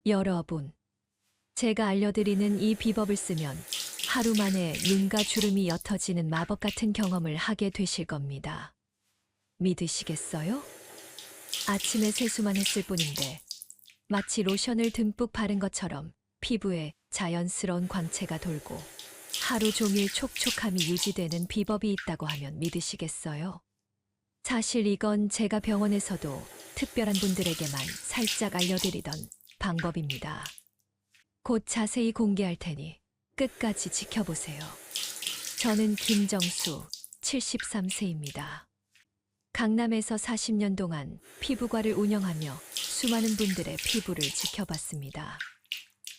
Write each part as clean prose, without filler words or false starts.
여러분, 제가 알려드리는 이 비법을 쓰면 하루 만에 눈과 주름이 옅어지는 마법 같은 경험을 하게 되실 겁니다. 믿으시겠어요? 아침에 세수만 했을 뿐인데 마치 로션을 듬뿍 바른 것처럼 피부에 자연스러운 광채가 돌고 하루 종일 촉촉함이 유지되는 비법이 있다고 하면 믿으시겠어요? 사실 이건 제가 병원에서도 특별한 분들에게만 살짝 알려드리던 방법입니다. 곧 자세히 공개할 테니 끝까지 지켜보세요. 저는 김정수, 73세입니다. 강남에서 40년 동안 피부과를 운영하며 수많은 분들의 피부를 지켜봤습니다.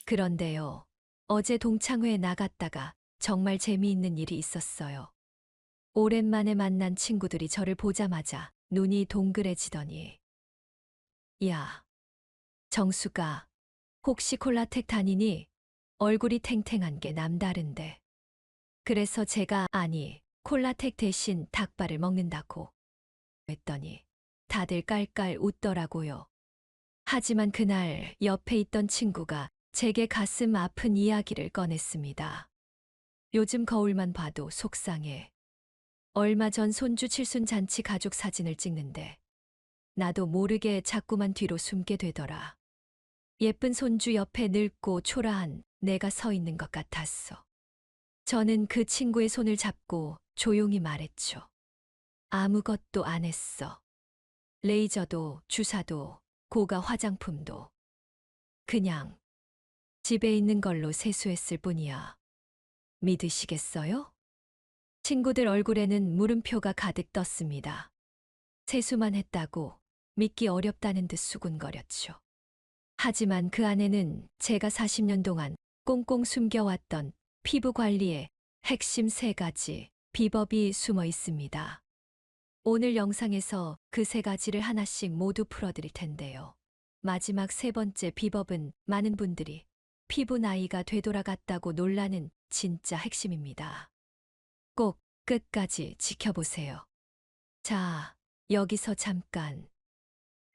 그런데요, 어제 동창회에 나갔다가 정말 재미있는 일이 있었어요. 오랜만에 만난 친구들이 저를 보자마자 눈이 동그래지더니, 야, 정수가 혹시 콜라텍 다니니? 얼굴이 탱탱한 게 남다른데. 그래서 제가 아니, 콜라텍 대신 닭발을 먹는다고 했더니 다들 깔깔 웃더라고요. 하지만 그날 옆에 있던 친구가 제게 가슴 아픈 이야기를 꺼냈습니다. 요즘 거울만 봐도 속상해. 얼마 전 손주 칠순 잔치 가족 사진을 찍는데 나도 모르게 자꾸만 뒤로 숨게 되더라. 예쁜 손주 옆에 늙고 초라한 내가 서 있는 것 같았어. 저는 그 친구의 손을 잡고 조용히 말했죠. 아무것도 안 했어. 레이저도 주사도 고가 화장품도 그냥 집에 있는 걸로 세수했을 뿐이야. 믿으시겠어요? 친구들 얼굴에는 물음표가 가득 떴습니다. 세수만 했다고 믿기 어렵다는 듯 수군거렸죠. 하지만 그 안에는 제가 40년 동안 꽁꽁 숨겨왔던 피부 관리의 핵심 3가지 비법이 숨어 있습니다. 오늘 영상에서 그 3가지를 하나씩 모두 풀어드릴 텐데요. 마지막 3번째 비법은 많은 분들이 피부 나이가 되돌아갔다고 놀라는 진짜 핵심입니다. 꼭 끝까지 지켜보세요. 자, 여기서 잠깐.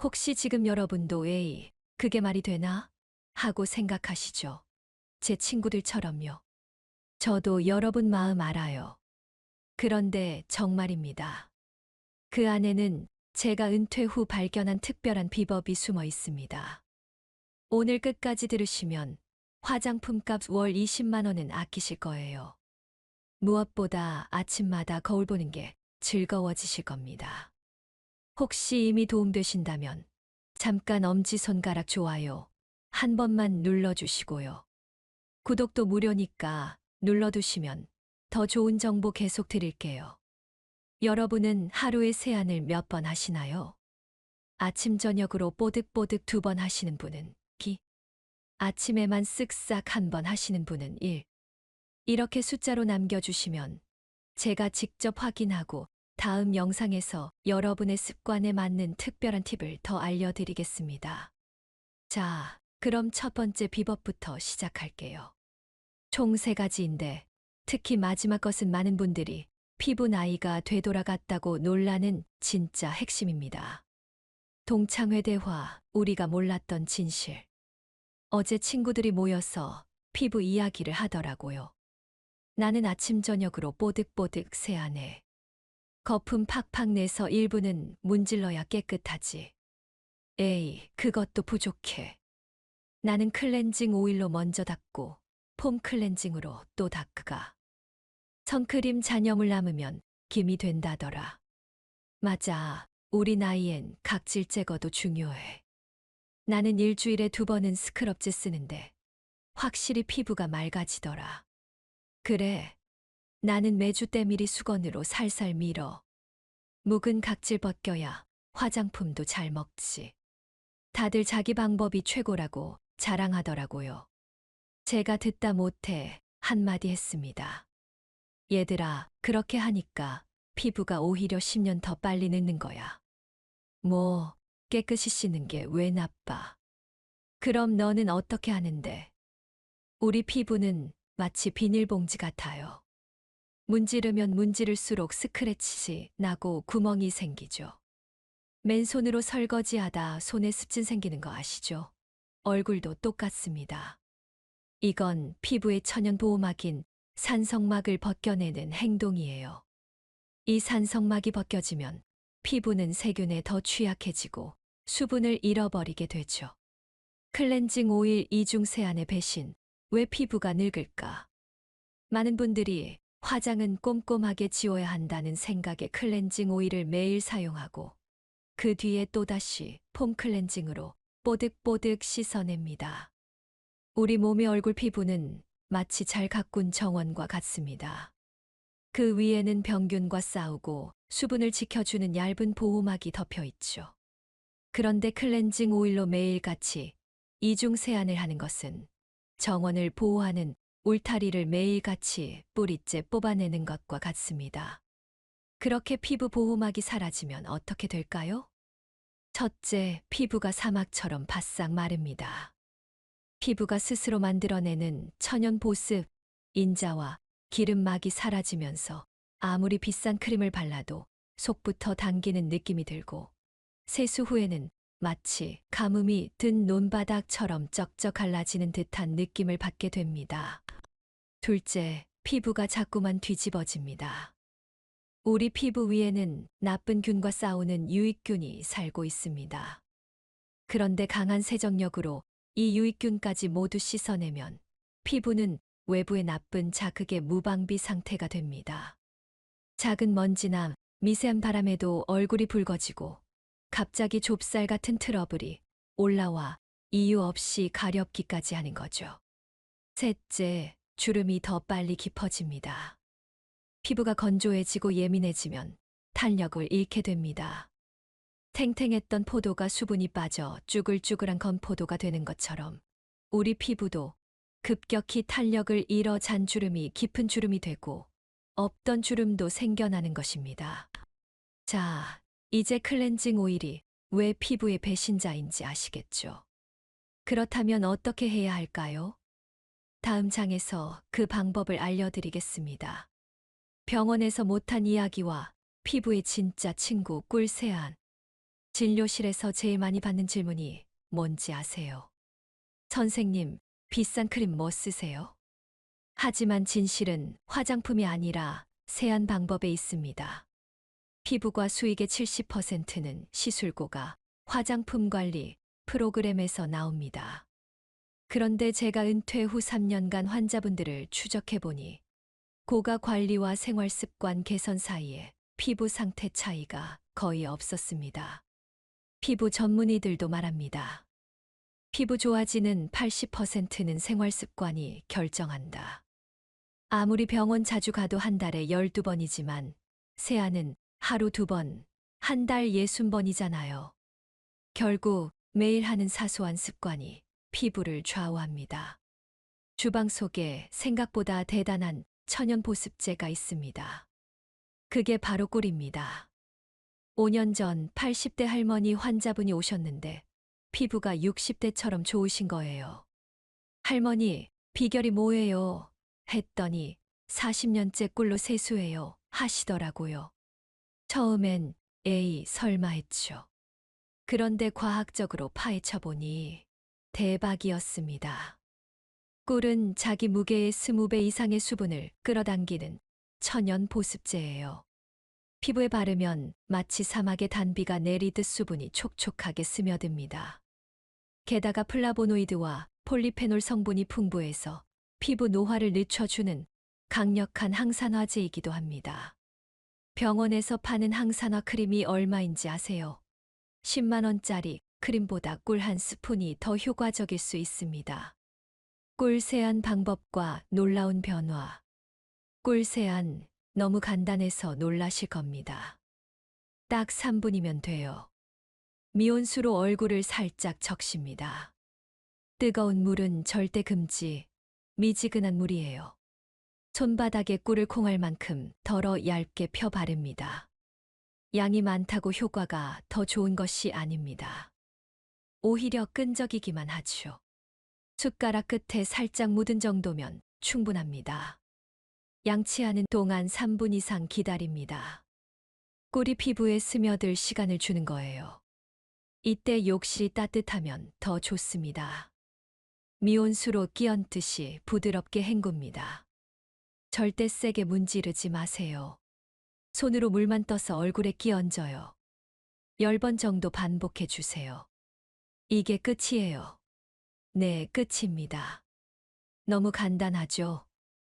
혹시 지금 여러분도 에이, 그게 말이 되나? 하고 생각하시죠? 제 친구들처럼요. 저도 여러분 마음 알아요. 그런데 정말입니다. 그 안에는 제가 은퇴 후 발견한 특별한 비법이 숨어 있습니다. 오늘 끝까지 들으시면 화장품 값 월 20만 원은 아끼실 거예요. 무엇보다 아침마다 거울 보는 게 즐거워지실 겁니다. 혹시 이미 도움되신다면 잠깐 엄지손가락 좋아요 한 번만 눌러주시고요. 구독도 무료니까 눌러두시면 더 좋은 정보 계속 드릴게요. 여러분은 하루에 세안을 몇 번 하시나요? 아침 저녁으로 뽀득뽀득 2번 하시는 분은 기, 아침에만 쓱싹 1번 하시는 분은 1. 이렇게 숫자로 남겨주시면 제가 직접 확인하고 다음 영상에서 여러분의 습관에 맞는 특별한 팁을 더 알려드리겠습니다. 자, 그럼 첫 번째 비법부터 시작할게요. 총 3가지인데 특히 마지막 것은 많은 분들이 피부 나이가 되돌아갔다고 놀라는 진짜 핵심입니다. 동창회 대화, 우리가 몰랐던 진실. 어제 친구들이 모여서 피부 이야기를 하더라고요. 나는 아침 저녁으로 뽀득뽀득 세안해. 거품 팍팍 내서 일부는 문질러야 깨끗하지. 에이, 그것도 부족해. 나는 클렌징 오일로 먼저 닦고 폼 클렌징으로 또 닦으가. 선크림 잔여물 남으면 김이 된다더라. 맞아, 우리 나이엔 각질 제거도 중요해. 나는 일주일에 2번은 스크럽제 쓰는데 확실히 피부가 맑아지더라. 그래, 나는 매주 때밀이 수건으로 살살 밀어. 묵은 각질 벗겨야 화장품도 잘 먹지. 다들 자기 방법이 최고라고 자랑하더라고요. 제가 듣다 못해 한마디 했습니다. 얘들아, 그렇게 하니까 피부가 오히려 10년 더 빨리 늙는 거야. 뭐, 깨끗이 씻는 게 왜 나빠? 그럼 너는 어떻게 하는데? 우리 피부는 마치 비닐봉지 같아요. 문지르면 문지를수록 스크래치 나고 구멍이 생기죠. 맨손으로 설거지하다 손에 습진 생기는 거 아시죠? 얼굴도 똑같습니다. 이건 피부의 천연 보호막인 산성막을 벗겨내는 행동이에요. 이 산성막이 벗겨지면 피부는 세균에 더 취약해지고 수분을 잃어버리게 되죠. 클렌징 오일 이중 세안의 배신, 왜 피부가 늙을까? 많은 분들이 화장은 꼼꼼하게 지워야 한다는 생각에 클렌징 오일을 매일 사용하고 그 뒤에 또다시 폼 클렌징으로 뽀득뽀득 씻어냅니다. 우리 몸의 얼굴 피부는 마치 잘 가꾼 정원과 같습니다. 그 위에는 병균과 싸우고 수분을 지켜주는 얇은 보호막이 덮여 있죠. 그런데 클렌징 오일로 매일같이 이중 세안을 하는 것은 정원을 보호하는 울타리를 매일같이 뿌리째 뽑아내는 것과 같습니다. 그렇게 피부 보호막이 사라지면 어떻게 될까요? 첫째, 피부가 사막처럼 바싹 마릅니다. 피부가 스스로 만들어내는 천연 보습, 인자와 기름막이 사라지면서 아무리 비싼 크림을 발라도 속부터 당기는 느낌이 들고 세수 후에는 마치 가뭄이 든 논바닥처럼 쩍쩍 갈라지는 듯한 느낌을 받게 됩니다. 둘째, 피부가 자꾸만 뒤집어집니다. 우리 피부 위에는 나쁜 균과 싸우는 유익균이 살고 있습니다. 그런데 강한 세정력으로 이 유익균까지 모두 씻어내면 피부는 외부의 나쁜 자극의 무방비 상태가 됩니다. 작은 먼지나 미세한 바람에도 얼굴이 붉어지고 갑자기 좁쌀 같은 트러블이 올라와 이유 없이 가렵기까지 하는 거죠. 셋째, 주름이 더 빨리 깊어집니다. 피부가 건조해지고 예민해지면 탄력을 잃게 됩니다. 탱탱했던 포도가 수분이 빠져 쭈글쭈글한 건포도가 되는 것처럼 우리 피부도 급격히 탄력을 잃어 잔주름이 깊은 주름이 되고 없던 주름도 생겨나는 것입니다. 자, 이제 클렌징 오일이 왜 피부의 배신자인지 아시겠죠? 그렇다면 어떻게 해야 할까요? 다음 장에서 그 방법을 알려드리겠습니다. 병원에서 못한 이야기와 피부의 진짜 친구 꿀세안. 진료실에서 제일 많이 받는 질문이 뭔지 아세요? 선생님, 비싼 크림 뭐 쓰세요? 하지만 진실은 화장품이 아니라 세안 방법에 있습니다. 피부과 수익의 70%는 시술고가 화장품 관리 프로그램에서 나옵니다. 그런데 제가 은퇴 후 3년간 환자분들을 추적해보니 고가 관리와 생활 습관 개선 사이에 피부 상태 차이가 거의 없었습니다. 피부 전문의들도 말합니다. 피부 좋아지는 80%는 생활 습관이 결정한다. 아무리 병원 자주 가도 한 달에 12번이지만 세안은 하루 2번, 한 달 60번이잖아요. 결국 매일 하는 사소한 습관이 피부를 좌우합니다. 주방 속에 생각보다 대단한 천연 보습제가 있습니다. 그게 바로 꿀입니다. 5년 전 80대 할머니 환자분이 오셨는데 피부가 60대처럼 좋으신 거예요. 할머니, 비결이 뭐예요? 했더니 40년째 꿀로 세수해요 하시더라고요. 처음엔 에이 설마 했죠. 그런데 과학적으로 파헤쳐 보니 대박이었습니다. 꿀은 자기 무게의 20배 이상의 수분을 끌어당기는 천연 보습제예요. 피부에 바르면 마치 사막의 단비가 내리듯 수분이 촉촉하게 스며듭니다. 게다가 플라보노이드와 폴리페놀 성분이 풍부해서 피부 노화를 늦춰주는 강력한 항산화제이기도 합니다. 병원에서 파는 항산화 크림이 얼마인지 아세요? 10만 원짜리 크림보다 꿀 한 스푼이 더 효과적일 수 있습니다. 꿀 세안 방법과 놀라운 변화. 꿀 세안 너무 간단해서 놀라실 겁니다. 딱 3분이면 돼요. 미온수로 얼굴을 살짝 적십니다. 뜨거운 물은 절대 금지, 미지근한 물이에요. 손바닥에 꿀을 콩할 만큼 덜어 얇게 펴 바릅니다. 양이 많다고 효과가 더 좋은 것이 아닙니다. 오히려 끈적이기만 하죠. 숟가락 끝에 살짝 묻은 정도면 충분합니다. 양치하는 동안 3분 이상 기다립니다. 꿀이 피부에 스며들 시간을 주는 거예요. 이때 욕실이 따뜻하면 더 좋습니다. 미온수로 끼얹듯이 부드럽게 헹굽니다. 절대 세게 문지르지 마세요. 손으로 물만 떠서 얼굴에 끼얹어요. 10번 정도 반복해 주세요. 이게 끝이에요. 네, 끝입니다. 너무 간단하죠?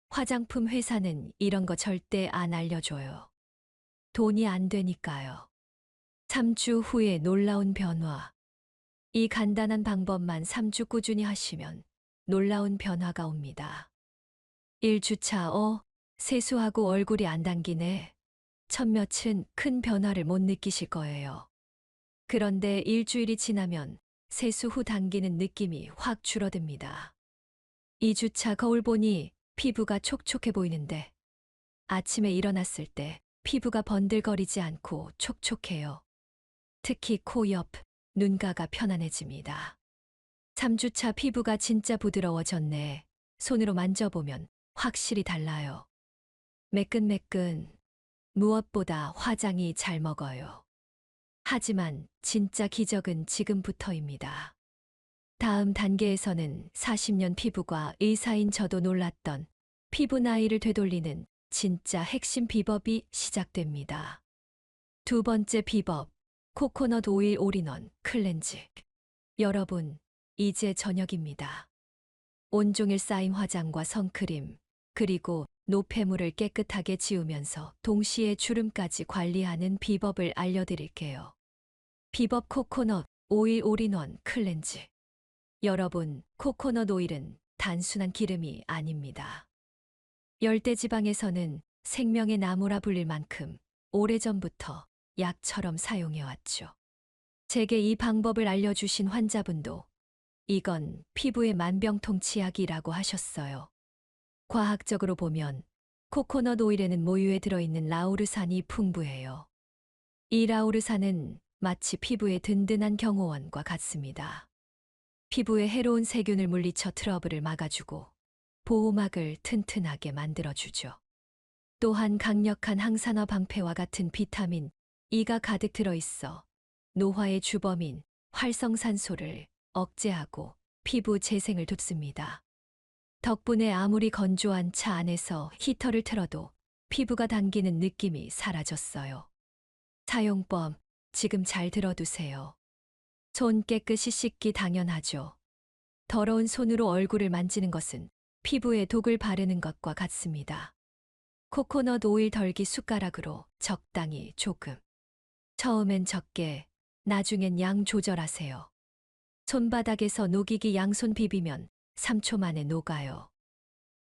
화장품 회사는 이런 거 절대 안 알려줘요. 돈이 안 되니까요. 3주 후에 놀라운 변화. 이 간단한 방법만 3주 꾸준히 하시면 놀라운 변화가 옵니다. 1주차 세수하고 얼굴이 안 당기네. 첫 며칠은 큰 변화를 못 느끼실 거예요. 그런데 일주일이 지나면 세수 후 당기는 느낌이 확 줄어듭니다. 2주차 거울 보니 피부가 촉촉해 보이는데 아침에 일어났을 때 피부가 번들거리지 않고 촉촉해요. 특히 코 옆, 눈가가 편안해집니다. 3주차 피부가 진짜 부드러워졌네. 손으로 만져보면 확실히 달라요. 매끈매끈. 무엇보다 화장이 잘 먹어요. 하지만 진짜 기적은 지금부터입니다. 다음 단계에서는 40년 피부과 의사인 저도 놀랐던 피부 나이를 되돌리는 진짜 핵심 비법이 시작됩니다. 두 번째 비법, 코코넛 오일 올인원 클렌즈. 여러분, 이제 저녁입니다. 온종일 쌓인 화장과 선크림, 그리고 노폐물을 깨끗하게 지우면서 동시에 주름까지 관리하는 비법을 알려드릴게요. 비법 코코넛 오일 올인원 클렌즈. 여러분, 코코넛 오일은 단순한 기름이 아닙니다. 열대지방에서는 생명의 나무라 불릴 만큼 오래전부터 약처럼 사용해왔죠. 제게 이 방법을 알려주신 환자분도 이건 피부의 만병통치약이라고 하셨어요. 과학적으로 보면 코코넛 오일에는 모유에 들어있는 라우르산이 풍부해요. 이 라우르산은 마치 피부의 든든한 경호원과 같습니다. 피부에 해로운 세균을 물리쳐 트러블을 막아주고 보호막을 튼튼하게 만들어주죠. 또한 강력한 항산화 방패와 같은 비타민 E가 가득 들어있어 노화의 주범인 활성산소를 억제하고 피부 재생을 돕습니다. 덕분에 아무리 건조한 차 안에서 히터를 틀어도 피부가 당기는 느낌이 사라졌어요. 사용법, 지금 잘 들어두세요. 손 깨끗이 씻기 당연하죠. 더러운 손으로 얼굴을 만지는 것은 피부에 독을 바르는 것과 같습니다. 코코넛 오일 덜기 숟가락으로 적당히 조금. 처음엔 적게, 나중엔 양 조절하세요. 손바닥에서 녹이기 양손 비비면 3초 만에 녹아요.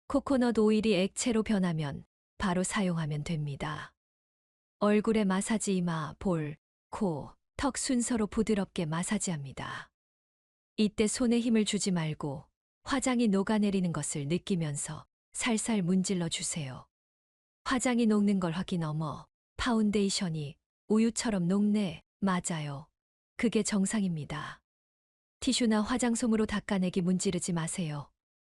코코넛 오일이 액체로 변하면 바로 사용하면 됩니다. 얼굴에 마사지 이마, 볼, 코, 턱 순서로 부드럽게 마사지합니다. 이때 손에 힘을 주지 말고 화장이 녹아내리는 것을 느끼면서 살살 문질러 주세요. 화장이 녹는 걸 확인 넘어 파운데이션이 우유처럼 녹네. 맞아요. 그게 정상입니다. 티슈나 화장솜으로 닦아내기 문지르지 마세요.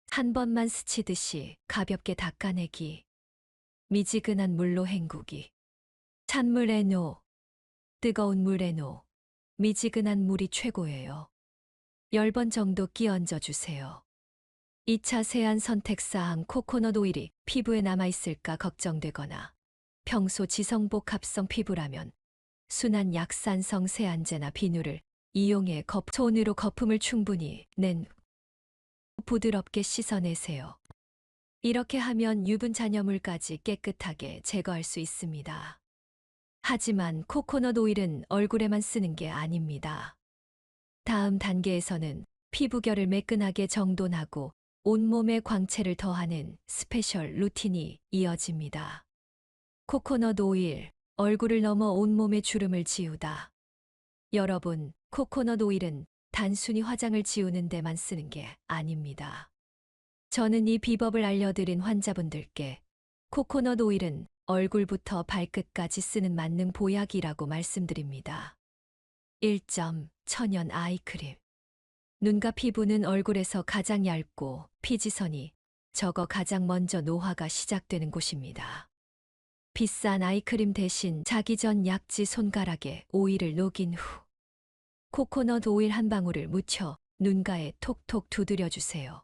한 번만 스치듯이 가볍게 닦아내기. 미지근한 물로 헹구기. 찬물에 놓, 뜨거운 물에 놓. 미지근한 물이 최고예요. 10번 정도 끼얹어 주세요. 2차 세안 선택사항 코코넛 오일이 피부에 남아있을까 걱정되거나 평소 지성복합성 피부라면 순한 약산성 세안제나 비누를 이용해 손으로 거품을 충분히 낸 후 부드럽게 씻어내세요. 이렇게 하면 유분 잔여물까지 깨끗하게 제거할 수 있습니다. 하지만 코코넛 오일은 얼굴에만 쓰는 게 아닙니다. 다음 단계에서는 피부결을 매끈하게 정돈하고 온몸에 광채를 더하는 스페셜 루틴이 이어집니다. 코코넛 오일, 얼굴을 넘어 온몸의 주름을 지우다. 여러분, 코코넛 오일은 단순히 화장을 지우는 데만 쓰는 게 아닙니다. 저는 이 비법을 알려드린 환자분들께 코코넛 오일은 얼굴부터 발끝까지 쓰는 만능 보약이라고 말씀드립니다. 1점 천연 아이크림. 눈과 피부는 얼굴에서 가장 얇고 피지선이 적어 가장 먼저 노화가 시작되는 곳입니다. 비싼 아이크림 대신 자기 전 약지 손가락에 오일을 녹인 후 코코넛 오일 한 방울을 묻혀 눈가에 톡톡 두드려 주세요.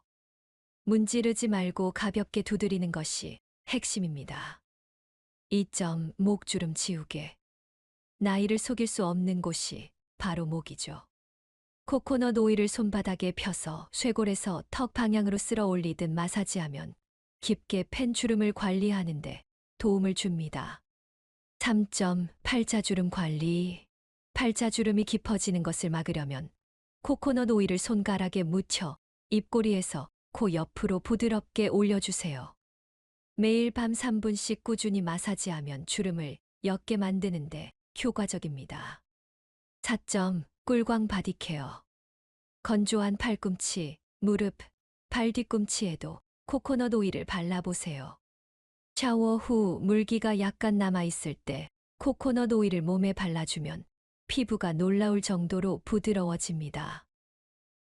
문지르지 말고 가볍게 두드리는 것이 핵심입니다. 2점 목주름 지우개. 나이를 속일 수 없는 곳이 바로 목이죠. 코코넛 오일을 손바닥에 펴서 쇄골에서 턱 방향으로 쓸어 올리듯 마사지하면 깊게 팬 주름을 관리하는데 도움을 줍니다. 3점 팔자주름 관리. 팔자주름이 깊어지는 것을 막으려면 코코넛 오일을 손가락에 묻혀 입꼬리에서 코 옆으로 부드럽게 올려주세요. 매일 밤 3분씩 꾸준히 마사지하면 주름을 옅게 만드는데 효과적입니다. 4점 꿀광 바디케어. 건조한 팔꿈치, 무릎, 발 뒤꿈치에도 코코넛 오일을 발라보세요. 샤워 후 물기가 약간 남아있을 때 코코넛 오일을 몸에 발라주면 피부가 놀라울 정도로 부드러워집니다.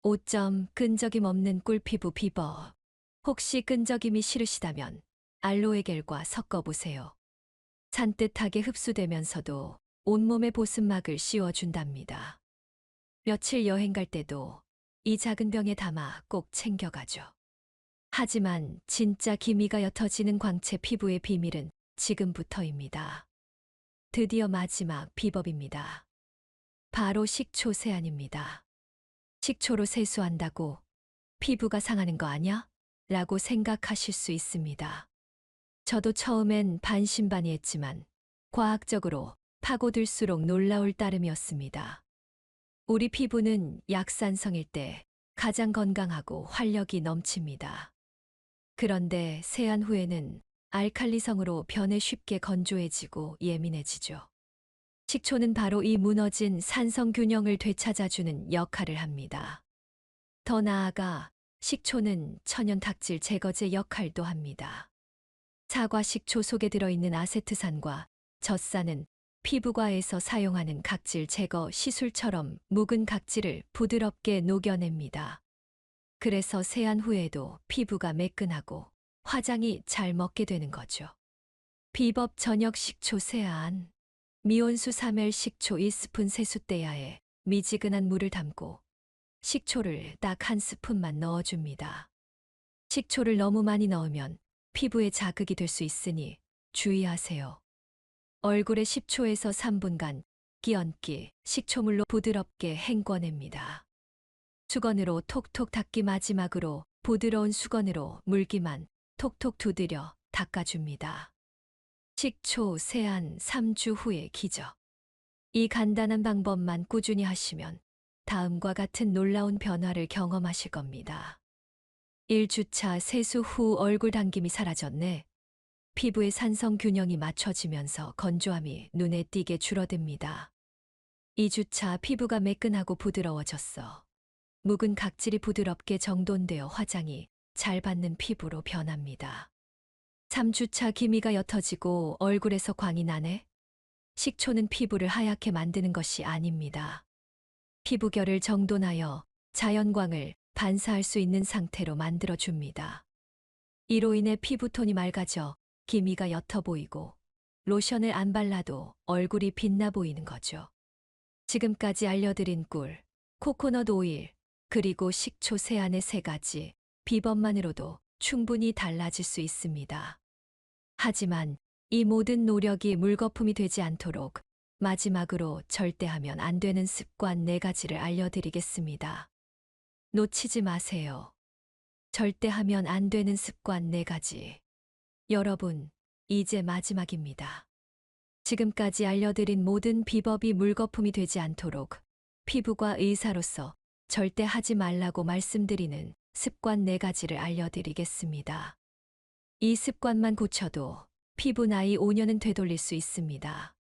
5점 끈적임 없는 꿀피부 비법. 혹시 끈적임이 싫으시다면 알로에겔과 섞어보세요. 산뜻하게 흡수되면서도 온몸에 보습막을 씌워준답니다. 며칠 여행 갈 때도 이 작은 병에 담아 꼭 챙겨가죠. 하지만 진짜 기미가 옅어지는 광채 피부의 비밀은 지금부터입니다. 드디어 마지막 비법입니다. 바로 식초 세안입니다. 식초로 세수한다고 피부가 상하는 거 아냐? 라고 생각하실 수 있습니다. 저도 처음엔 반신반의했지만 과학적으로 파고들수록 놀라울 따름이었습니다. 우리 피부는 약산성일 때 가장 건강하고 활력이 넘칩니다. 그런데 세안 후에는 알칼리성으로 변해 쉽게 건조해지고 예민해지죠. 식초는 바로 이 무너진 산성 균형을 되찾아주는 역할을 합니다. 더 나아가 식초는 천연 탁질 제거제 역할도 합니다. 사과 식초 속에 들어있는 아세트산과 젖산은 피부과에서 사용하는 각질 제거 시술처럼 묵은 각질을 부드럽게 녹여냅니다. 그래서 세안 후에도 피부가 매끈하고 화장이 잘 먹게 되는 거죠. 비법 저녁 식초 세안. 미온수 3엘 식초 2스푼 세숫대야에 미지근한 물을 담고 식초를 딱 1스푼만 넣어줍니다. 식초를 너무 많이 넣으면 피부에 자극이 될 수 있으니 주의하세요. 얼굴에 10초에서 3분간 끼얹기 식초물로 부드럽게 헹궈냅니다. 수건으로 톡톡 닦기. 마지막으로 부드러운 수건으로 물기만 톡톡 두드려 닦아줍니다. 식초 세안 3주 후의 기적. 이 간단한 방법만 꾸준히 하시면 다음과 같은 놀라운 변화를 경험하실 겁니다. 1주차 세수 후 얼굴 당김이 사라졌네. 피부의 산성 균형이 맞춰지면서 건조함이 눈에 띄게 줄어듭니다. 2주차 피부가 매끈하고 부드러워졌어. 묵은 각질이 부드럽게 정돈되어 화장이 잘 받는 피부로 변합니다. 3주차 기미가 옅어지고 얼굴에서 광이 나네. 식초는 피부를 하얗게 만드는 것이 아닙니다. 피부결을 정돈하여 자연광을 반사할 수 있는 상태로 만들어줍니다. 이로 인해 피부톤이 맑아져 기미가 옅어 보이고 로션을 안 발라도 얼굴이 빛나 보이는 거죠. 지금까지 알려드린 꿀, 코코넛 오일, 그리고 식초 세안의 3가지 비법만으로도 충분히 달라질 수 있습니다. 하지만 이 모든 노력이 물거품이 되지 않도록 마지막으로 절대 하면 안 되는 습관 4가지를 알려드리겠습니다. 놓치지 마세요. 절대 하면 안 되는 습관 4가지. 여러분, 이제 마지막입니다. 지금까지 알려드린 모든 비법이 물거품이 되지 않도록 피부과 의사로서 절대 하지 말라고 말씀드리는 습관 4가지를 알려드리겠습니다. 이 습관만 고쳐도 피부 나이 5년은 되돌릴 수 있습니다.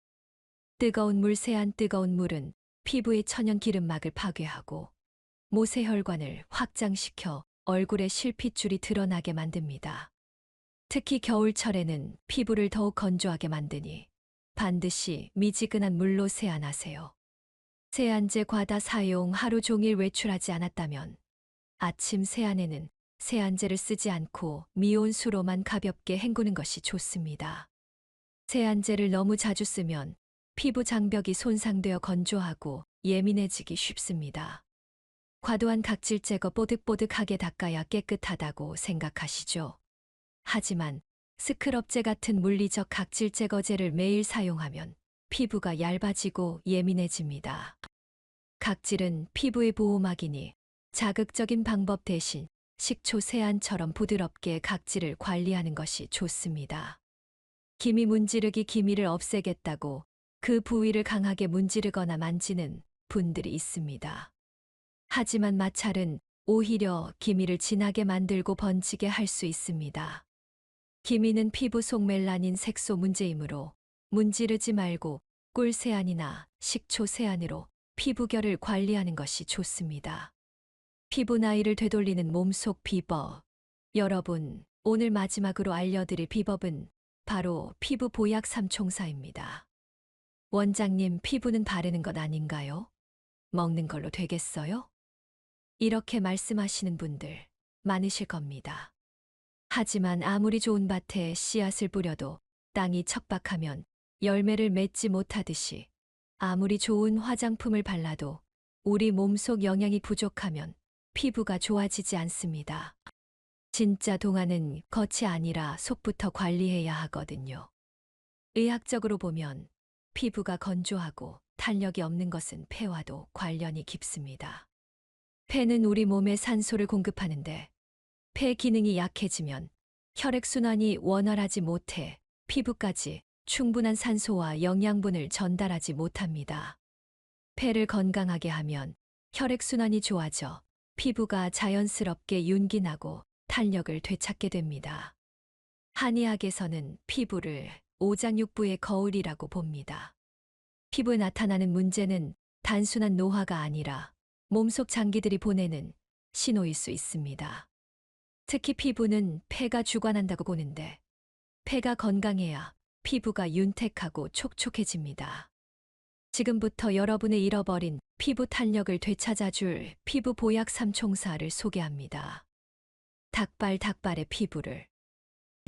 뜨거운 물 세안. 뜨거운 물은 피부의 천연 기름막을 파괴하고 모세혈관을 확장시켜 얼굴에 실핏줄이 드러나게 만듭니다. 특히 겨울철에는 피부를 더욱 건조하게 만드니 반드시 미지근한 물로 세안하세요. 세안제 과다 사용. 하루 종일 외출하지 않았다면 아침 세안에는 세안제를 쓰지 않고 미온수로만 가볍게 헹구는 것이 좋습니다. 세안제를 너무 자주 쓰면 피부 장벽이 손상되어 건조하고 예민해지기 쉽습니다. 과도한 각질 제거 뽀득뽀득하게 닦아야 깨끗하다고 생각하시죠? 하지만 스크럽제 같은 물리적 각질 제거제를 매일 사용하면 피부가 얇아지고 예민해집니다. 각질은 피부의 보호막이니 자극적인 방법 대신 식초 세안처럼 부드럽게 각질을 관리하는 것이 좋습니다. 기미 문지르기 기미를 없애겠다고 그 부위를 강하게 문지르거나 만지는 분들이 있습니다. 하지만 마찰은 오히려 기미를 진하게 만들고 번지게 할 수 있습니다. 기미는 피부 속 멜라닌 색소 문제이므로 문지르지 말고 꿀 세안이나 식초 세안으로 피부결을 관리하는 것이 좋습니다. 피부 나이를 되돌리는 몸속 비법. 여러분, 오늘 마지막으로 알려드릴 비법은 바로 피부 보약 삼총사입니다. 원장님, 피부는 바르는 것 아닌가요? 먹는 걸로 되겠어요? 이렇게 말씀하시는 분들 많으실 겁니다. 하지만 아무리 좋은 밭에 씨앗을 뿌려도 땅이 척박하면 열매를 맺지 못하듯이 아무리 좋은 화장품을 발라도 우리 몸속 영양이 부족하면 피부가 좋아지지 않습니다. 진짜 동안은 겉이 아니라 속부터 관리해야 하거든요. 의학적으로 보면 피부가 건조하고 탄력이 없는 것은 폐와도 관련이 깊습니다. 폐는 우리 몸에 산소를 공급하는데 폐 기능이 약해지면 혈액순환이 원활하지 못해 피부까지 충분한 산소와 영양분을 전달하지 못합니다. 폐를 건강하게 하면 혈액순환이 좋아져 피부가 자연스럽게 윤기나고 탄력을 되찾게 됩니다. 한의학에서는 피부를 오장육부의 거울이라고 봅니다. 피부에 나타나는 문제는 단순한 노화가 아니라 몸속 장기들이 보내는 신호일 수 있습니다. 특히 피부는 폐가 주관한다고 보는데 폐가 건강해야 피부가 윤택하고 촉촉해집니다. 지금부터 여러분의 잃어버린 피부 탄력을 되찾아줄 피부 보약 삼총사를 소개합니다. 닭발의 피부를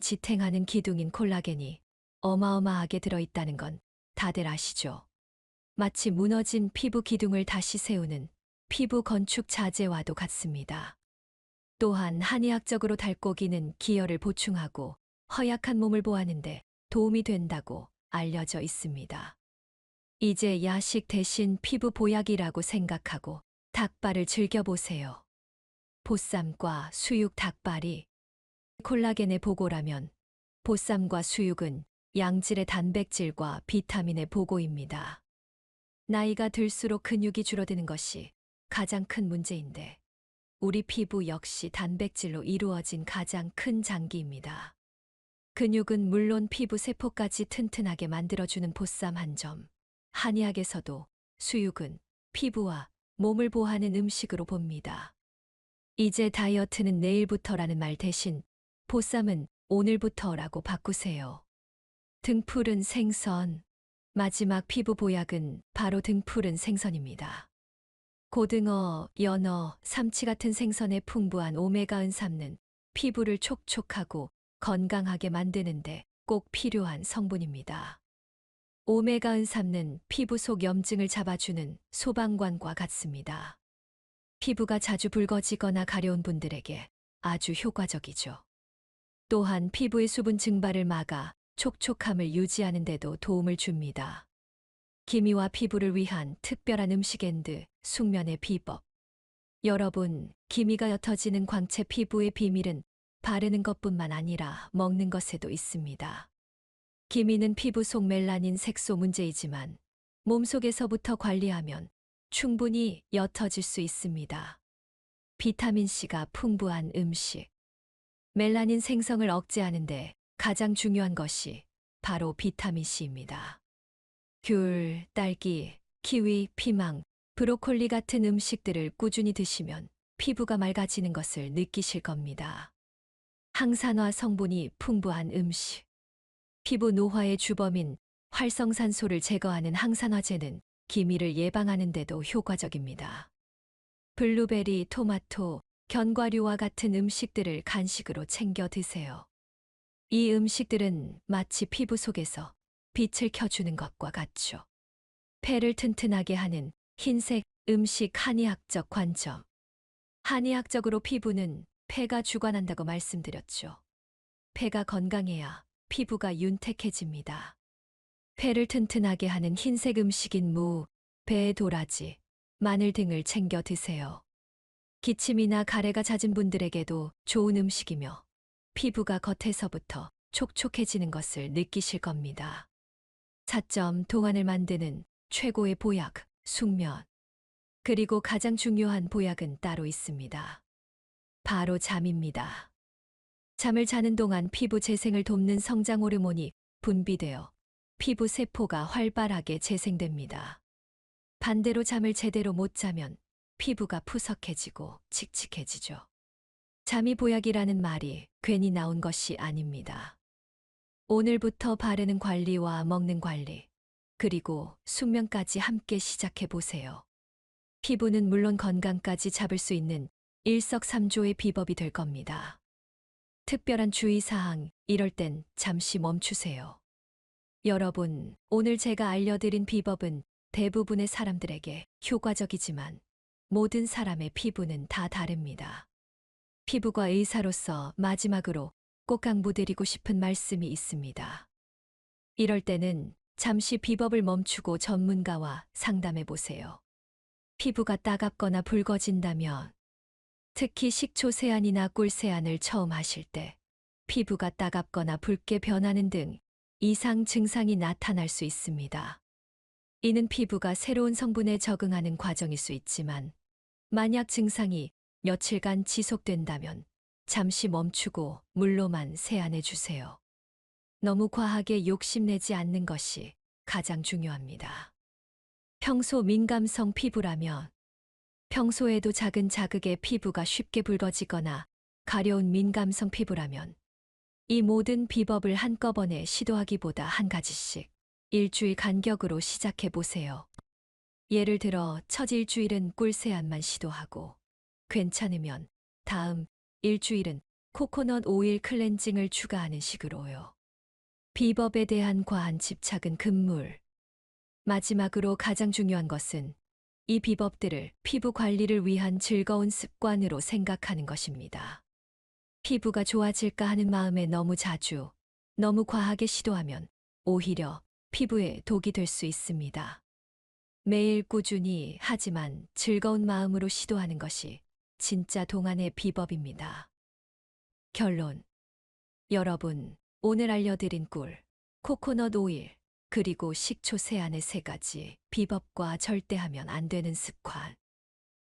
지탱하는 기둥인 콜라겐이 어마어마하게 들어있다는 건 다들 아시죠? 마치 무너진 피부 기둥을 다시 세우는 피부 건축 자재와도 같습니다. 또한 한의학적으로 닭고기는 기혈을 보충하고 허약한 몸을 보호하는데 도움이 된다고 알려져 있습니다. 이제 야식 대신 피부 보약이라고 생각하고 닭발을 즐겨보세요. 보쌈과 수육 닭발이 콜라겐의 보고라면 보쌈과 수육은 양질의 단백질과 비타민의 보고입니다. 나이가 들수록 근육이 줄어드는 것이 가장 큰 문제인데 우리 피부 역시 단백질로 이루어진 가장 큰 장기입니다. 근육은 물론 피부 세포까지 튼튼하게 만들어주는 보쌈 한 점. 한의학에서도 수육은 피부와 몸을 보호하는 음식으로 봅니다. 이제 다이어트는 내일부터라는 말 대신 보쌈은 오늘부터라고 바꾸세요. 등푸른 생선. 마지막 피부 보약은 바로 등푸른 생선입니다. 고등어, 연어, 삼치 같은 생선의 풍부한 오메가 은삼는 피부를 촉촉하고 건강하게 만드는데 꼭 필요한 성분입니다. 오메가 은삼는 피부 속 염증을 잡아주는 소방관과 같습니다. 피부가 자주 붉어지거나 가려운 분들에게 아주 효과적이죠. 또한 피부의 수분 증발을 막아 촉촉함을 유지하는 데도 도움을 줍니다. 기미와 피부를 위한 특별한 음식 앤드 숙면의 비법. 여러분, 기미가 옅어지는 광채 피부의 비밀은 바르는 것뿐만 아니라 먹는 것에도 있습니다. 기미는 피부 속 멜라닌 색소 문제이지만 몸속에서부터 관리하면 충분히 옅어질 수 있습니다. 비타민C가 풍부한 음식. 멜라닌 생성을 억제하는데 가장 중요한 것이 바로 비타민C입니다. 귤, 딸기, 키위, 피망, 브로콜리 같은 음식들을 꾸준히 드시면 피부가 맑아지는 것을 느끼실 겁니다. 항산화 성분이 풍부한 음식. 피부 노화의 주범인 활성산소를 제거하는 항산화제는 기미를 예방하는 데도 효과적입니다. 블루베리, 토마토, 견과류와 같은 음식들을 간식으로 챙겨 드세요. 이 음식들은 마치 피부 속에서 빛을 켜주는 것과 같죠. 폐를 튼튼하게 하는 흰색 음식 한의학적 관점. 한의학적으로 피부는 폐가 주관한다고 말씀드렸죠. 폐가 건강해야 피부가 윤택해집니다. 폐를 튼튼하게 하는 흰색 음식인 무, 배, 도라지, 마늘 등을 챙겨 드세요. 기침이나 가래가 잦은 분들에게도 좋은 음식이며 피부가 겉에서부터 촉촉해지는 것을 느끼실 겁니다. 4점 동안을 만드는 최고의 보약, 숙면. 그리고 가장 중요한 보약은 따로 있습니다. 바로 잠입니다. 잠을 자는 동안 피부 재생을 돕는 성장 호르몬이 분비되어 피부 세포가 활발하게 재생됩니다. 반대로 잠을 제대로 못 자면 피부가 푸석해지고 칙칙해지죠. 잠이 보약이라는 말이 괜히 나온 것이 아닙니다. 오늘부터 바르는 관리와 먹는 관리, 그리고 숙면까지 함께 시작해 보세요. 피부는 물론 건강까지 잡을 수 있는 일석삼조의 비법이 될 겁니다. 특별한 주의사항, 이럴 땐 잠시 멈추세요. 여러분, 오늘 제가 알려드린 비법은 대부분의 사람들에게 효과적이지만 모든 사람의 피부는 다 다릅니다. 피부과 의사로서 마지막으로 꼭 강조드리고 싶은 말씀이 있습니다. 이럴 때는 잠시 비법을 멈추고 전문가와 상담해 보세요. 피부가 따갑거나 붉어진다면, 특히 식초 세안이나 꿀 세안을 처음 하실 때 피부가 따갑거나 붉게 변하는 등 이상 증상이 나타날 수 있습니다. 이는 피부가 새로운 성분에 적응하는 과정일 수 있지만, 만약 증상이 며칠간 지속된다면 잠시 멈추고 물로만 세안해 주세요. 너무 과하게 욕심내지 않는 것이 가장 중요합니다. 평소 민감성 피부라면, 평소에도 작은 자극에 피부가 쉽게 붉어지거나 가려운 민감성 피부라면 이 모든 비법을 한꺼번에 시도하기보다 한 가지씩 일주일 간격으로 시작해 보세요. 예를 들어 첫 일주일은 꿀 세안만 시도하고, 괜찮으면 다음 일주일은 코코넛 오일 클렌징을 추가하는 식으로요. 비법에 대한 과한 집착은 금물. 마지막으로 가장 중요한 것은 이 비법들을 피부 관리를 위한 즐거운 습관으로 생각하는 것입니다. 피부가 좋아질까 하는 마음에 너무 자주, 너무 과하게 시도하면 오히려 피부에 독이 될 수 있습니다. 매일 꾸준히 하지만 즐거운 마음으로 시도하는 것이 진짜 동안의 비법입니다. 결론. 여러분, 오늘 알려드린 꿀, 코코넛 오일, 그리고 식초 세안의 3가지 비법과 절대 하면 안 되는 습관.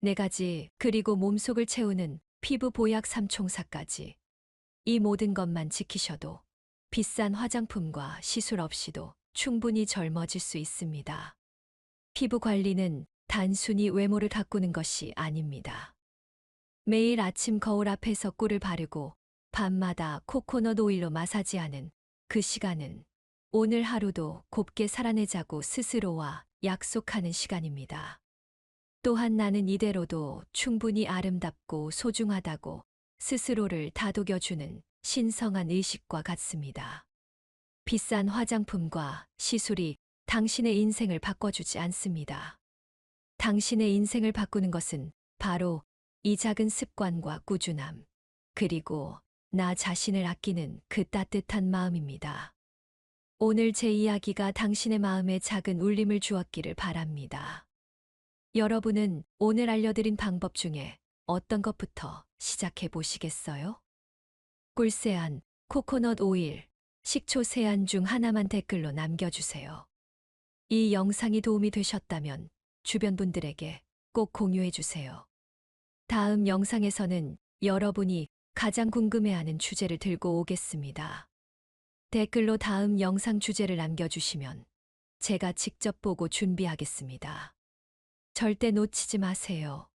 4가지, 그리고 몸속을 채우는 피부 보약 3총사까지. 이 모든 것만 지키셔도 비싼 화장품과 시술 없이도 충분히 젊어질 수 있습니다. 피부 관리는 단순히 외모를 가꾸는 것이 아닙니다. 매일 아침 거울 앞에서 꿀을 바르고 밤마다 코코넛 오일로 마사지하는 그 시간은 오늘 하루도 곱게 살아내자고 스스로와 약속하는 시간입니다. 또한 나는 이대로도 충분히 아름답고 소중하다고 스스로를 다독여주는 신성한 의식과 같습니다. 비싼 화장품과 시술이 당신의 인생을 바꿔주지 않습니다. 당신의 인생을 바꾸는 것은 바로 이 작은 습관과 꾸준함, 그리고 나 자신을 아끼는 그 따뜻한 마음입니다. 오늘 제 이야기가 당신의 마음에 작은 울림을 주었기를 바랍니다. 여러분은 오늘 알려드린 방법 중에 어떤 것부터 시작해 보시겠어요? 꿀세안, 코코넛 오일, 식초 세안 중 하나만 댓글로 남겨주세요. 이 영상이 도움이 되셨다면 주변 분들에게 꼭 공유해 주세요. 다음 영상에서는 여러분이 가장 궁금해하는 주제를 들고 오겠습니다. 댓글로 다음 영상 주제를 남겨주시면 제가 직접 보고 준비하겠습니다. 절대 놓치지 마세요.